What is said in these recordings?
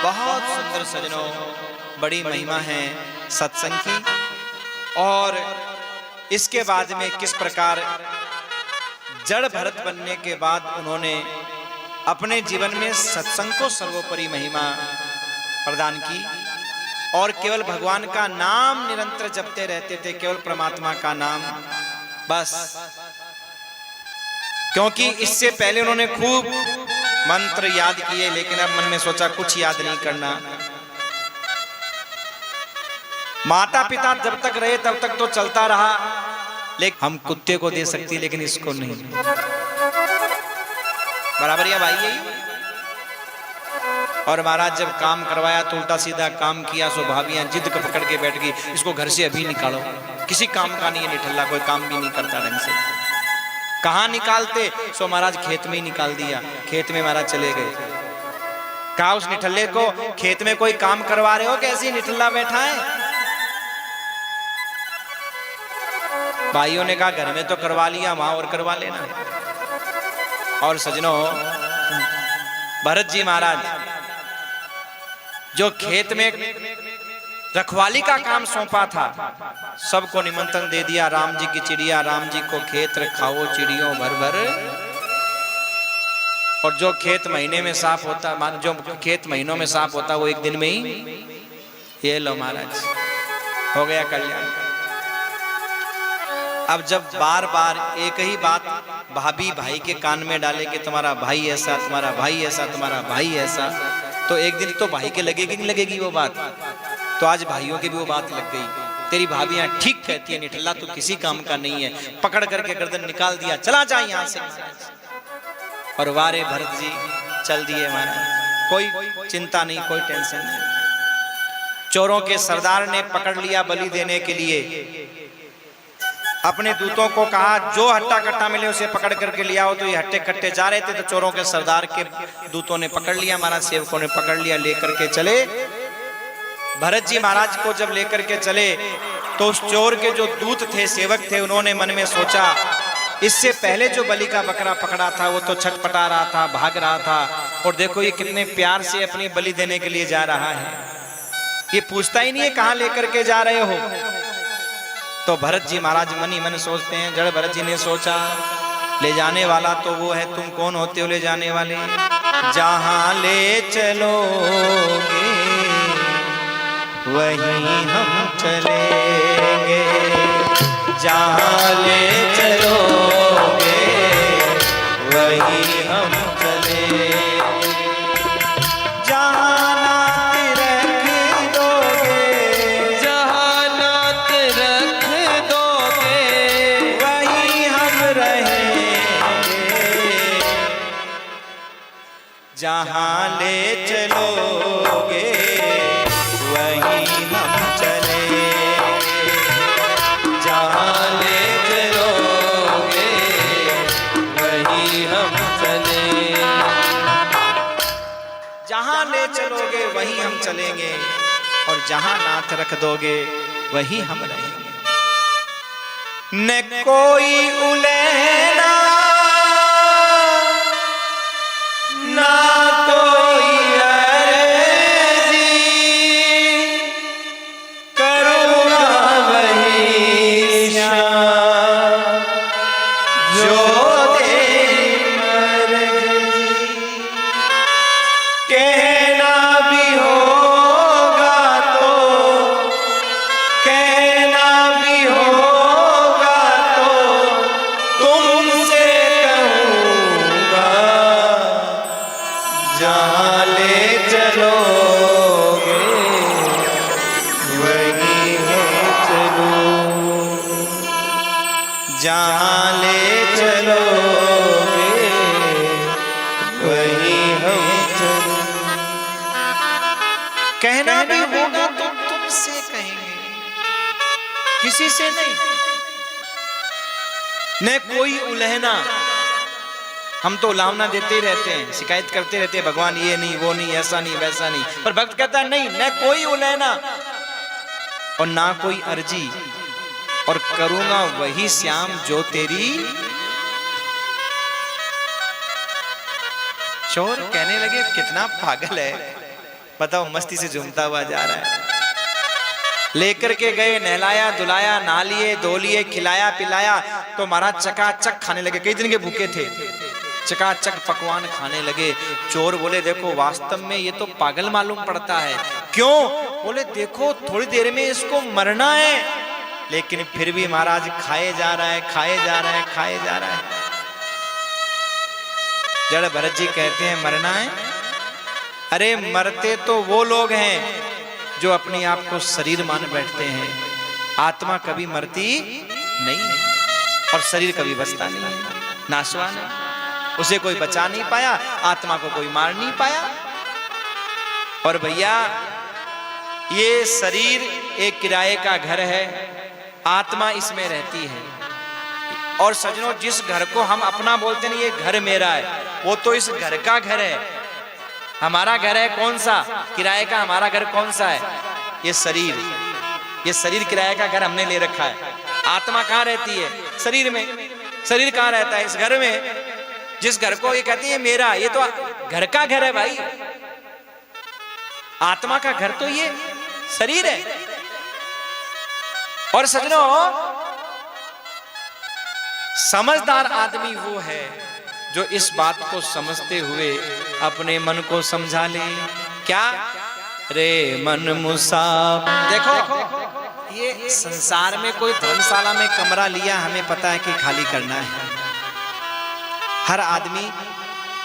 बहुत सुंदर सजनों, बड़ी महिमा है सत्संग की। और इसके बाद में किस प्रकार जड़ भरत बनने के बाद उन्होंने अपने जीवन में सत्संग को सर्वोपरि महिमा प्रदान की और केवल भगवान का नाम निरंतर जपते रहते थे, केवल परमात्मा का नाम बस। क्योंकि इससे पहले उन्होंने खूब मंत्र याद किए, लेकिन अब मन में सोचा कुछ याद नहीं करना। माता पिता जब तक रहे तब तक तो चलता रहा, लेकिन हम कुत्ते को दे सकती लेकिन इसको नहीं। बराबर या भाई यही। और महाराज जब काम करवाया तो उल्टा सीधा काम किया, सो भाभियां जिद को पकड़ के बैठ गई, इसको घर से अभी निकालो, किसी काम का नहीं है निठल्ला, कोई काम भी नहीं करता ढंग से। कहाँ निकालते? सो महाराज खेत में ही निकाल दिया। खेत में महाराज चले गए। कहा उस निठल्ले को, खेत में कोई काम करवा रहे हो कि ऐसे ही निठल्ला बैठा है? भाइयों ने कहा घर में तो करवा लिया, वहां और करवा लेना। और सजनों, भरत जी महाराज जो खेत में रखवाली का काम सौंपा था, सबको निमंत्रण दे दिया। राम जी की चिड़िया, राम जी को खेत रखाओ चिड़ियों भर भर। और जो खेत महीने में साफ होता, जो खेत महीनों में साफ होता, वो एक दिन में ही, ये लो महाराज हो गया कल्याण। अब जब बार बार एक ही बात भाभी भाई के कान में डाले कि तुम्हारा भाई ऐसा, तुम्हारा भाई ऐसा, तुम्हारा भाई ऐसा, तो एक दिन तो भाई के लगेगी नहीं लगेगी वो बात। तो आज भाइयों की भी वो बात लग गई। तेरी भाभियां ठीक कहती है, निठल्ला तू किसी काम का नहीं है। पकड़ करके गर्दन निकाल दिया, चला जा यहाँ से। और वारे भरत जी चल दिए महाराज, कोई चिंता नहीं, कोई टेंशन नहीं। चोरों के सरदार ने पकड़ लिया बलि देने के लिए। अपने दूतों को कहा जो हट्टा कट्टा मिले उसे पकड़ करके ले आओ। तो ये हट्टे कट्टे जा रहे थे, तो चोरों के सरदार के दूतों ने पकड़ लिया, महाराज सेवकों ने पकड़ लिया, लेकर के चले। भरत जी महाराज को जब लेकर के चले तो उस चोर के जो दूत थे, सेवक थे, उन्होंने मन में सोचा इससे पहले जो बलि का बकरा पकड़ा था वो तो छटपटा रहा था, भाग रहा था, और देखो ये कितने प्यार से अपनी बलि देने के लिए जा रहा है, ये पूछता ही नहीं है कहां लेकर के जा रहे हो। तो भरत जी महाराज मन ही मन सोचते हैं। जड़ भरत जी ने सोचा ले जाने वाला तो वो है, तुम कौन होते हो ले जाने वाले? जहां ले चलोगे वहीं हम चलेंगे, जहां ले चलोगे वहीं हम चलेंगे। जहां ले चलोगे वहीं हम चलेंगे, जहां ले चलोगे वहीं हम चलेंगे, जहां ले चलोगे वहीं हम चलेंगे, और जहां नाथ रख दोगे वहीं हम रहेंगे। न कोई उलेना ना कोई अर्जी, करूँगा वही श्याम जो तेरी मर्जी। कहना भी होगा तो, कहना भी होगा तो तुमसे कहूँगा, जहां ले चलोगे वहीं हम चलो, जहां ले चलोगे वहीं हम चलो। कहना भी होगा तो तुमसे कहेंगे, किसी से नहीं। न कोई उलहना, हम तो उलाहना देते ही रहते हैं, शिकायत करते रहते हैं, भगवान ये नहीं, वो नहीं, ऐसा नहीं, वैसा नहीं। पर भक्त कहता है नहीं, न कोई उलहना और ना कोई अर्जी, और करूंगा वही श्याम जो तेरी चोर कहने लगे कितना पागल है, बताओ, मस्ती से झूमता हुआ जा रहा है। लेकर के गए, नहलाया धुलाया, नहा लिए धो लिए, खिलाया पिलाया, तो महाराज चकाचक खाने लगे। कई दिन के भूखे थे, चकाचक पकवान खाने लगे। चोर बोले देखो वास्तव में ये तो पागल मालूम पड़ता है। क्यों? बोले देखो थोड़ी देर में इसको मरना है, लेकिन फिर भी महाराज खाए जा रहा है, खाए जा रहा है, खाए जा रहा है। जड़ भरत जी कहते हैं मरना है, अरे मरते तो वो लोग हैं जो अपने आप को शरीर मान बैठते हैं। आत्मा कभी मरती नहीं और शरीर कभी बचता नहीं है, नाशवान है। उसे कोई बचा नहीं पाया, आत्मा को कोई मार नहीं पाया। और भैया ये शरीर एक किराए का घर है, आत्मा इसमें रहती है। और सजनों जिस घर को हम अपना बोलते हैं ये घर मेरा है, वो तो इस घर का घर है। हमारा घर है कौन सा? किराए का हमारा घर कौन सा है? ये शरीर। ये शरीर किराए का घर हमने ले रखा है। आत्मा कहाँ रहती है? शरीर में। शरीर कहाँ रहता है? इस घर में। जिस घर को ये कहते हैं मेरा, ये तो घर का घर है भाई। आत्मा का घर तो ये शरीर है। और सजनों समझदार आदमी वो है जो इस बात को समझते हुए अपने मन को समझा ले। क्या? रे मन मुसाफिर। देखो ये संसार में कोई धर्मशाला में कमरा लिया, हमें पता है कि खाली करना है। हर आदमी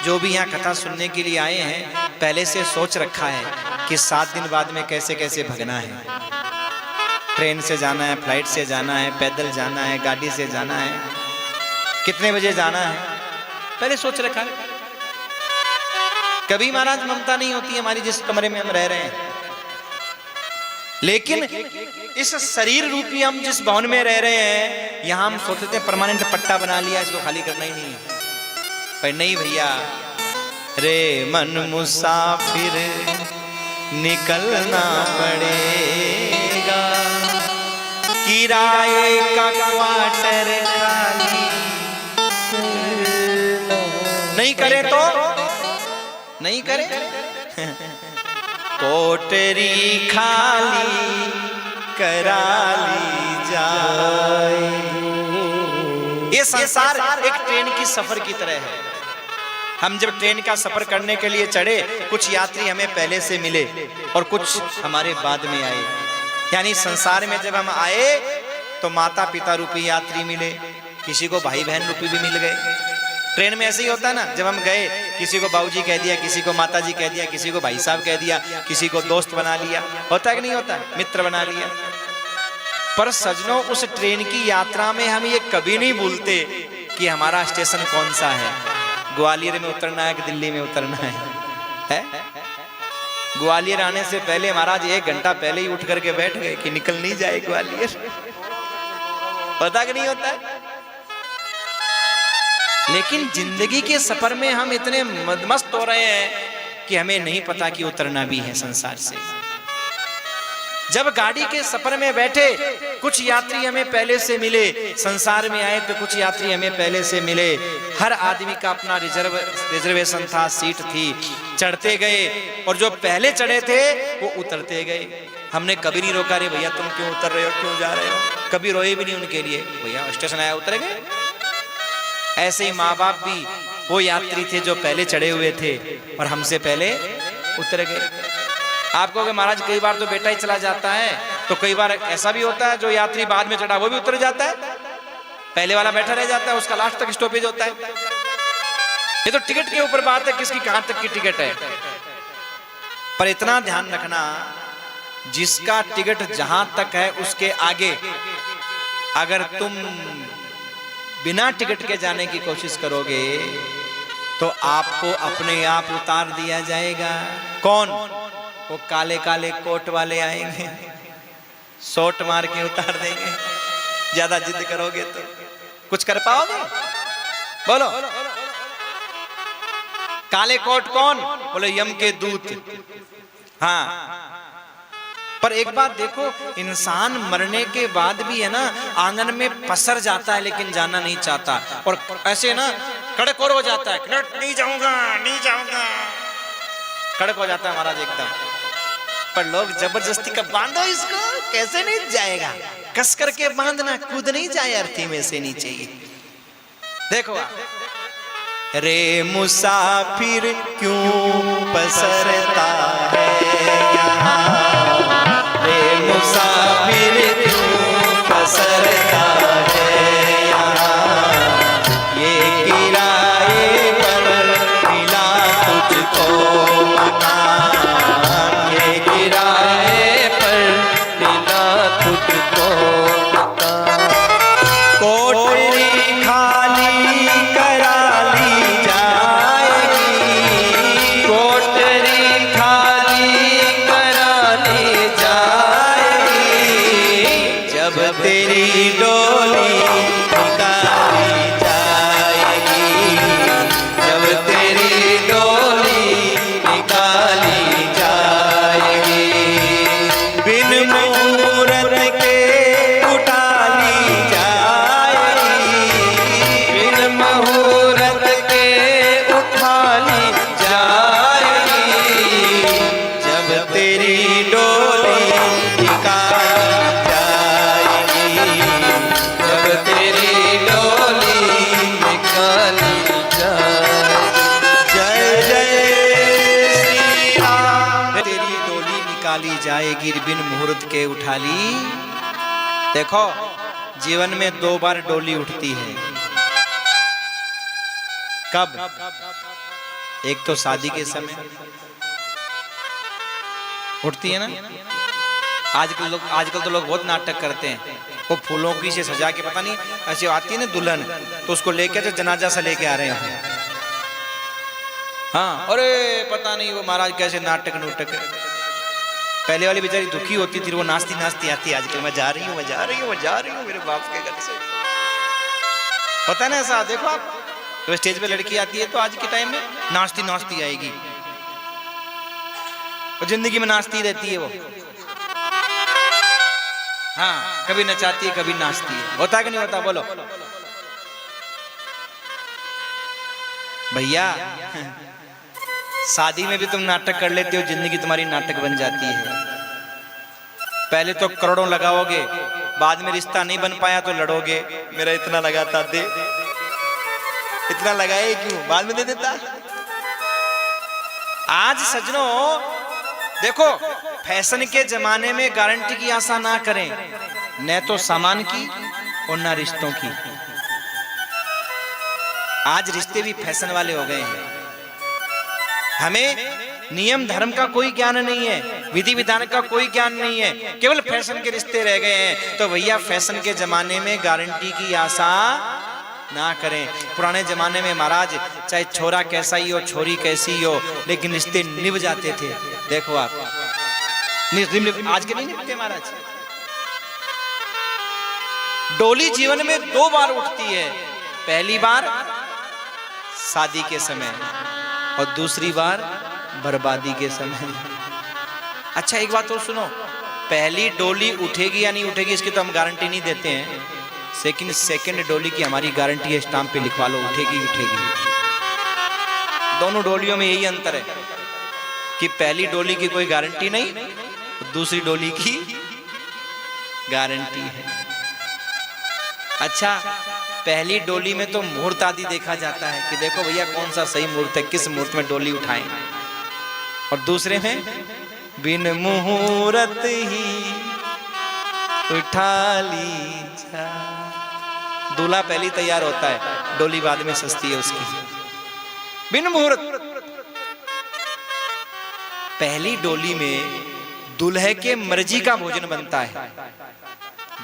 जो भी यहाँ कथा सुनने के लिए आए हैं पहले से सोच रखा है कि 7 दिन बाद में कैसे कैसे भगना है। ट्रेन से जाना है, फ्लाइट से जाना है, पैदल जाना है, गाड़ी से जाना है, कितने बजे जाना है, पहले सोच रखा है। कभी महाराज ममता नहीं होती हमारी जिस कमरे में हम रह रहे हैं, लेकिन इस शरीर रूपी हम जिस भवन में रह रहे हैं यहां हम सोचते हैं परमानेंट पट्टा बना लिया, इसको खाली करना ही नहीं है। पर नहीं भैया, रे मन मुसाफिर निकलना पड़ेगा, किराए का क्वार्टर खाली नहीं करे तो नहीं करे, कोठरी खाली करा ली जाए। ये संसार एक ट्रेन की सफर की तरह है। हम जब ट्रेन का सफर करने के लिए चढ़े, कुछ यात्री हमें पहले से मिले और कुछ हमारे बाद में आए। यानी संसार में जब हम आए तो माता पिता रूपी यात्री मिले, किसी को भाई बहन रूपी भी मिल गए। ट्रेन में ऐसे ही होता है ना, जब हम गए किसी को बाबूजी कह दिया, किसी को माताजी कह दिया, किसी को भाई साहब कह दिया, किसी को दोस्त बना लिया, होता है कि नहीं होता? मित्र बना लिया। पर सजनों उस ट्रेन की यात्रा में हम ये कभी नहीं भूलते कि हमारा स्टेशन कौन सा है, ग्वालियर में उतरना है कि दिल्ली में उतरना है? ग्वालियर आने से पहले महाराज 1 घंटा पहले ही उठ करके बैठ गए कि निकल नहीं जाए ग्वालियर। पता कि नहीं होता है? लेकिन जिंदगी के सफर में हम इतने मदमस्त हो रहे हैं कि हमें नहीं पता कि उतरना भी है संसार से। जब गाड़ी के सफर में बैठे कुछ यात्री हमें पहले से मिले, संसार में आए तो कुछ यात्री हमें पहले से मिले। हर आदमी का अपना रिजर्वेशन था, सीट थी, चढ़ते गए और जो पहले चढ़े थे वो उतरते गए। हमने कभी नहीं रोका, रे भैया तुम क्यों उतर रहे हो, क्यों जा रहे हो, कभी रोए भी नहीं उनके लिए, भैया स्टेशन आया उतर गए। ऐसे ही माँ बाप भी वो यात्री थे जो पहले चढ़े हुए थे और हमसे पहले उतर गए। आपको अगर महाराज कई बार तो बेटा ही चला जाता है, तो कई बार ऐसा भी होता है जो यात्री बाद में चढ़ा वो भी उतर जाता है, पहले वाला बैठा रह जाता है, उसका लास्ट तक स्टॉपेज होता है। ये तो टिकट के ऊपर बात है किसकी कहां तक की टिकट है। पर इतना ध्यान रखना, जिसका टिकट जहां तक है उसके आगे अगर तुम बिना टिकट के जाने की कोशिश करोगे तो आपको अपने आप उतार दिया जाएगा। कौन? वो काले काले कोट वाले आएंगे, शॉट मार के उतार देंगे। ज्यादा जिद करोगे तो कुछ कर पाओगे? बोलो। काले कोट कौन? बोले यम के दूत। हाँ, पर एक बात देखो, इंसान मरने के बाद भी है ना आंगन में पसर जाता है लेकिन जाना नहीं चाहता। और ऐसे ना कड़क और हो जाता है, नहीं जाऊंगा नहीं जाऊंगा, कड़क हो जाता है महाराज एकदम। पर लोग जबरदस्ती का बांधो इसको, कैसे नहीं जाएगा, कस करके बांधना, कूद नहीं जाए, अर्थी में से नीचे ही। देखो रे मुसाफिर क्यों पसरता है यहाँ, रे मुसाफिर क्यों पसरता है यहाँ, ये किराए पर मिला तुझको मकान, ये किराए पर मिला तुझको मकान, कोठरी खाली करा ली जाएगी, कोठरी खाली करा ली जाएगी, जब तेरी डोली निकाली जाएगी, जब तेरी डोली निकाली जाएगी, बिन मुहूर्त के उठा ली जाएगी, बिन मुहूर्त के उठा ली जाएगी, जब तेरी डोली निकाली जाएगी, जब तेरी डोली निकाली जाएगी। जय जय श्री राम। तेरी डोली निकाली जाएगी, बिन मुहूर्त के उठा ली। देखो जीवन में 2 बार डोली उठती है। कब? एक तो शादी के समय उठती है ना। आजकल तो लोग बहुत नाटक करते हैं, वो फूलों की से सजा के, पता नहीं ऐसे आती है ना दुल्हन, तो उसको लेके तो जनाजा से लेके आ रहे हैं। हाँ, अरे पता नहीं वो महाराज कैसे नाटक नूटक। पहले वाली बेचारी दुखी होती थी, वो नाचती नाचती आती है, आजकल मैं जा रही हूँ, मैं जा रही हूँ, मैं जा रही हूँ मेरे बाप के घर से। होता है ना ऐसा, देखो आप तो स्टेज पे लड़की आती है तो आज के टाइम में नाचती नाचती आएगी, और जिंदगी में नाचती रहती है वो। हाँ, कभी नचाती है कभी नाचती है। होता है कि नहीं होता, बोलो भैया। शादी में भी तुम नाटक कर लेते हो, जिंदगी तुम्हारी नाटक बन जाती है। पहले तो करोड़ों लगाओगे, बाद में रिश्ता नहीं बन पाया तो लड़ोगे, मेरा इतना लगाता दे, इतना लगाए क्यों, बाद में दे देता। आज सजनों देखो, फैशन के जमाने में गारंटी की आशा ना करें, न तो सामान की और न रिश्तों की। आज रिश्ते भी फैशन वाले हो गए हैं। हमें नियम धर्म का कोई ज्ञान नहीं है, विधि विधान का कोई ज्ञान नहीं है, केवल फैशन के रिश्ते रह गए हैं। तो भैया फैशन के जमाने में गारंटी की आशा ना करें। पुराने जमाने में महाराज चाहे छोरा कैसा ही हो, छोरी कैसी हो, लेकिन रिश्ते निभ जाते थे। देखो आप, आज के नहीं निभते महाराज। डोली जीवन में 2 बार उठती है, पहली बार शादी के समय और दूसरी बार बर्बादी के समय। अच्छा एक बात और सुनो, पहली डोली उठेगी या नहीं उठेगी इसकी तो हम गारंटी नहीं देते हैं, लेकिन सेकंड डोली की हमारी गारंटी है, स्टाम्प पे लिखवा लो, उठेगी उठेगी। दोनों डोलियों में यही अंतर है कि पहली डोली की कोई गारंटी नहीं, दूसरी डोली की गारंटी है। अच्छा, पहली डोली में तो मुहूर्त आदि देखा जाता है कि देखो भैया कौन सा सही मुहूर्त है, किस मुहूर्त में डोली उठाएं, और दूसरे में बिन मुहूर्त ही उठा ली जा। दूल्हा पहली तैयार होता है, डोली बाद में सस्ती है उसकी। बिन मुहूर्त। पहली डोली में दूल्हे के मर्जी का भोजन बनता है।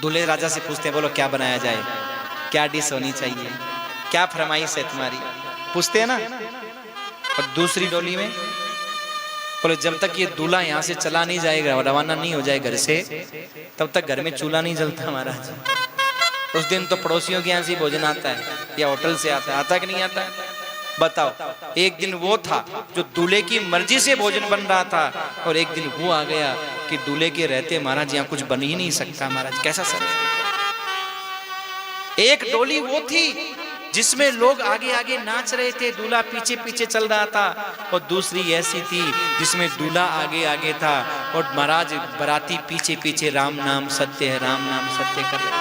दूल्हे राजा से पूछते हैं, बोलो क्या बनाया जाए, क्या डिश होनी चाहिए, क्या फरमाइश है तुम्हारी, पूछते हैं ना। और दूसरी डोली में बोले जब तक ये दूल्हा यहाँ से चला नहीं जाएगा, रवाना नहीं हो जाए घर से, तब तक घर में चूल्हा नहीं जलता महाराज। उस दिन तो पड़ोसियों के यहाँ से भोजन आता है या होटल से आता है, आता कि नहीं आता है बताओ। एक दिन वो था जो दूल्हे की मर्जी से भोजन बन रहा था, और एक दिन वो आ गया कि दूल्हे के रहते महाराज यहाँ कुछ बन ही नहीं सकता महाराज। कैसा सर, एक डोली वो थी जिसमें लोग आगे आगे नाच रहे थे, दूल्हा पीछे पीछे चल रहा था, और दूसरी ऐसी थी जिसमें दूल्हा आगे आगे था और महाराज बराती पीछे पीछे राम नाम सत्य है, राम नाम सत्य कर रहे थे।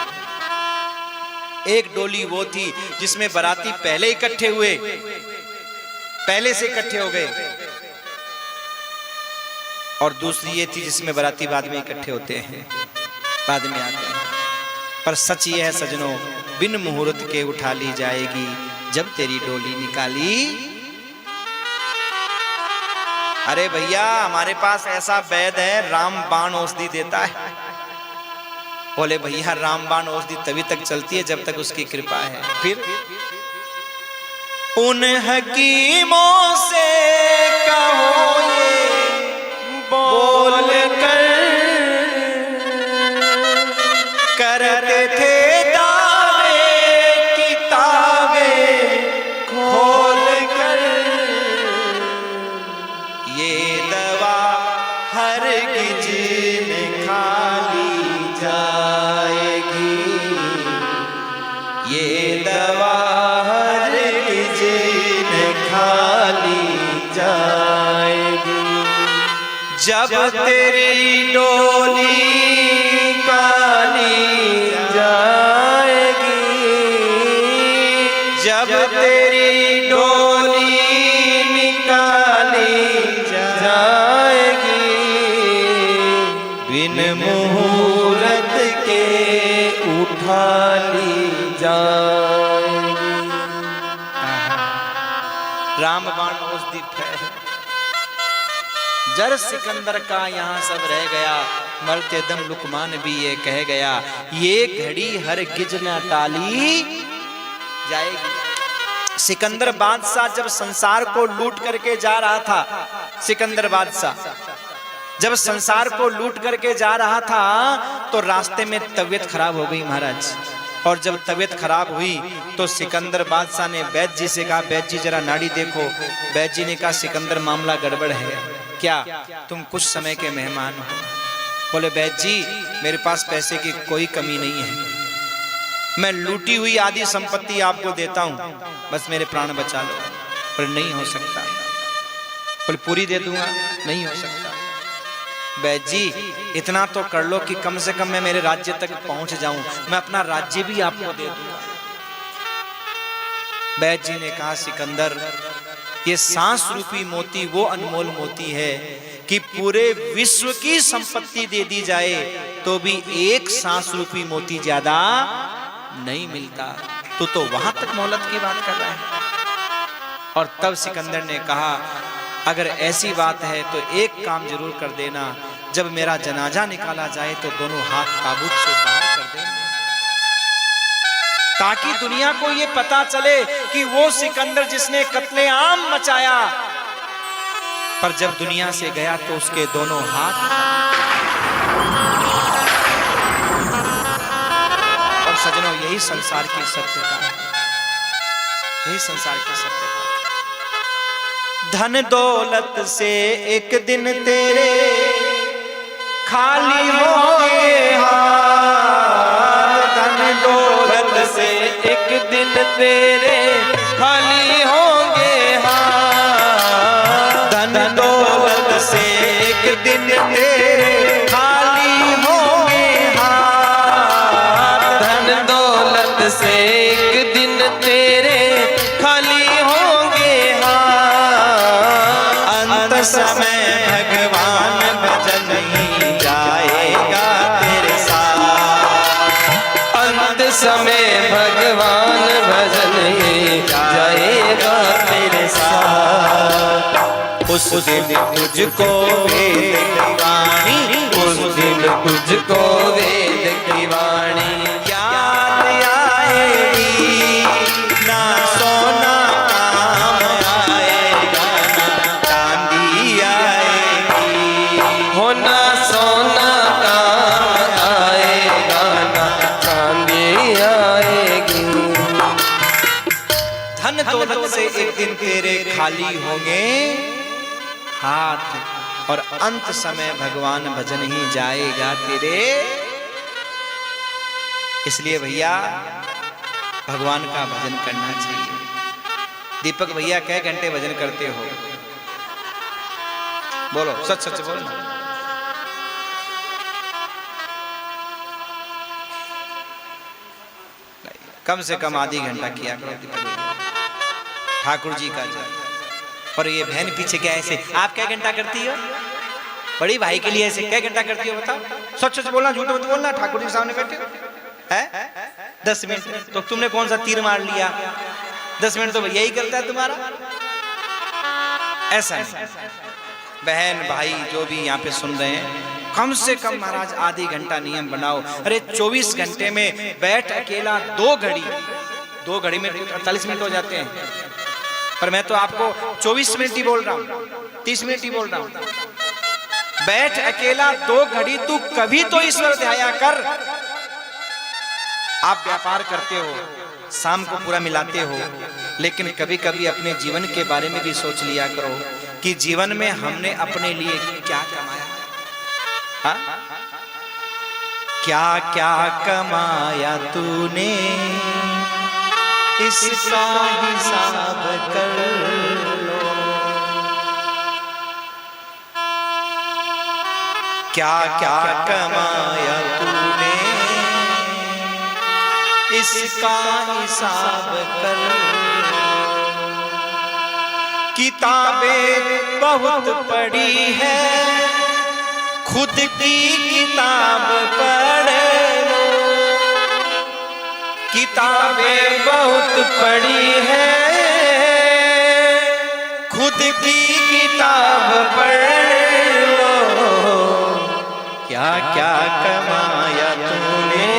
एक डोली वो थी जिसमें बराती पहले इकट्ठे हुए, पहले से इकट्ठे हो गए, और दूसरी ये थी जिसमें बराती बाद में इकट्ठे होते हैं, बाद में आते हैं। पर सच ये है सजनों, बिन मुहूर्त के उठा ली जाएगी जब तेरी डोली निकाली। अरे भैया हमारे पास ऐसा वैद्य है, रामबाण औषधि देता है। बोले भैया रामबाण औषधि तभी तक चलती है जब तक उसकी कृपा है। फिर उन हकीमों से कहो ये बोल कर करते थे दावे किताबे खोल कर, ये दवा हरगिज न खाली जाएगी, ये दवा हरगिज न खाली जाएगी। जब तेरी डोली काली जाएगी, जब तेरी डोली निकाली जाएगी, बिन मुहूर्त के उठा ली जाएगी। रामबाण औषधि है। जर सिकंदर का यहाँ सब रह गया, मरते दम लुकमान भी ये कह गया, ये घड़ी हर गिज न टाली जाएगी। सिकंदर बादशाह जब संसार को लूट करके जा रहा था, सिकंदर बादशाह जब संसार को लूट करके जा रहा था तो रास्ते में तबीयत खराब हो गई महाराज। और जब तबीयत खराब हुई तो सिकंदर बादशाह ने वैद्य जी से कहा, वैद्य जी जरा नाड़ी देखो। वैद्य जी ने कहा सिकंदर मामला गड़बड़ है, क्या तुम कुछ समय के मेहमान हो? बोले वैद्य जी मेरे पास पैसे की कोई कमी नहीं है, मैं लूटी हुई आधी संपत्ति आपको देता हूं, बस मेरे प्राण बचा लो। पर नहीं हो सकता। बोले पूरी दे दूंगा, नहीं हो सकता। वैद्य जी इतना तो कर लो कि कम से कम मैं मेरे राज्य तक पहुंच जाऊं, मैं अपना राज्य भी आपको दे दूंगा। वैद्य जी ने कहा सिकंदर ये सांस रूपी मोती वो अनमोल मोती है कि पूरे विश्व की संपत्ति दे दी जाए तो भी एक सांस रूपी मोती ज्यादा नहीं मिलता। तो वहां तक मोहलत की बात कर रहा है। और तब सिकंदर ने कहा अगर ऐसी बात है तो एक काम जरूर कर देना, जब मेरा जनाजा निकाला जाए तो दोनों हाथ ताबूत से बाहर कर देना, ताकि दुनिया को ये पता चले कि वो सिकंदर जिसने कत्लेआम मचाया, पर जब दुनिया से गया तो उसके दोनों हाथ। और सजनों यही संसार की सत्यता है, यही संसार की सत्यता। धन दौलत से एक दिन तेरे खाली होंगे हाथ, धन दौलत से एक दिन तेरे खाली होंगे हाथ, धन दौलत से एक दिन तेरे खाली होंगे हाथ, धन दौलत से एक दिन तेरे खाली होंगे हाथ। अंत समय भगवान भजन ही जाएगा तेरे साथ, अंत समय भगवान भजन ही जाएगा तेरे साथ। उस दिन तुझको वेद की वाणी, उस दिन तुझको वेद की वाणी याद आएगी, ना सोना काम आएगा, ना चांदी आएगी, हो ना सोना काम आएगा, ना चांदी आएगी। धन दौलत से एक दिन तेरे खाली होंगे हाथ, और अंत समय भगवान भजन ही जाएगा तेरे। इसलिए भैया भगवान का भजन करना चाहिए। दीपक भैया कै घंटे भजन करते हो? बोलो, सच सच बोलो। कम से कम आधी घंटा किया करो दीपक भैया, ठाकुर जी का जप। और ये बहन पीछे क्या ऐसे, आप क्या घंटा करती हो? बड़ी भाई के लिए ऐसे क्या घंटा करती हो बताओ? सच सच बोलना, झूठ मत बोलना। ठाकुर जी के सामने बैठे है 10 मिनट तो तुमने कौन सा तीर मार लिया? 10 मिनट तो यही करता है तुम्हारा। ऐसा नहीं। बहन भाई जो भी यहाँ पे सुन रहे हैं, कम से कम महाराज आधी घंटा नियम बनाओ। अरे 24 घंटे में बैठ अकेला 2 घड़ी में 48 मिनट हो जाते हैं, पर मैं तो आपको 24 मिनट ही बोल रहा हूँ, 30 मिनट ही बोल रहा हूँ। बैठ अकेला 2 घड़ी तू कभी तो ईश्वर ध्याया कर। आप व्यापार करते हो, शाम को पूरा मिलाते हो, लेकिन कभी कभी अपने जीवन के बारे में भी सोच लिया करो कि जीवन में हमने अपने लिए क्या कमाया। हाँ? क्या क्या कमाया तूने, इसका हिसाब कर लो। क्या क्या कमाया तूने, इसका हिसाब कर लो। किताबें बहुत पढ़ी है, खुद की किताब पढ़ लो। किताबें बहुत पढ़ी है, खुद की किताब पढ़ लो। क्या क्या कमाया तूने,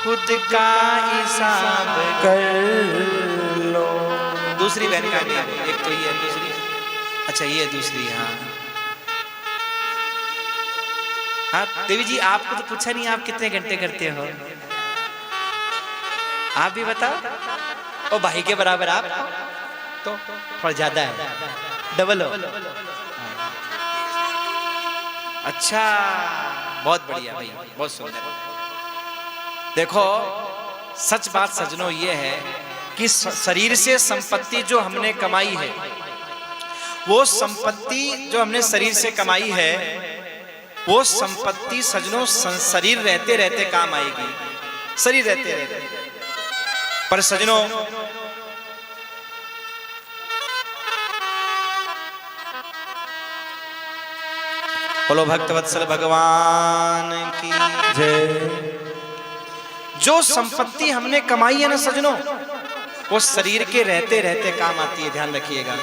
खुद का हिसाब कर लो। दूसरी बहन का नहीं, एक तो ये है, दूसरी अच्छा ये दूसरी। हाँ देवी जी, आपको तो पूछा नहीं आप कितने घंटे करते हो? आप भी बताओ। ओ भाई के बराबर आप तो थोड़ा ज्यादा है, डबल हो। अच्छा बहुत बढ़िया भाई, बहुत सुंदर। देखो सच बात सजनों ये है कि शरीर से संपत्ति जो हमने कमाई है, वो संपत्ति जो हमने शरीर से कमाई है, वो संपत्ति सजनों शरीर रहते रहते काम आएगी, शरीर रहते रहते। पर सजनों बोलो भक्तवत्सल भगवान की जय। जो संपत्ति हमने कमाई है ना सजनों, वो शरीर के रहते रहते काम आती है, ध्यान रखिएगा।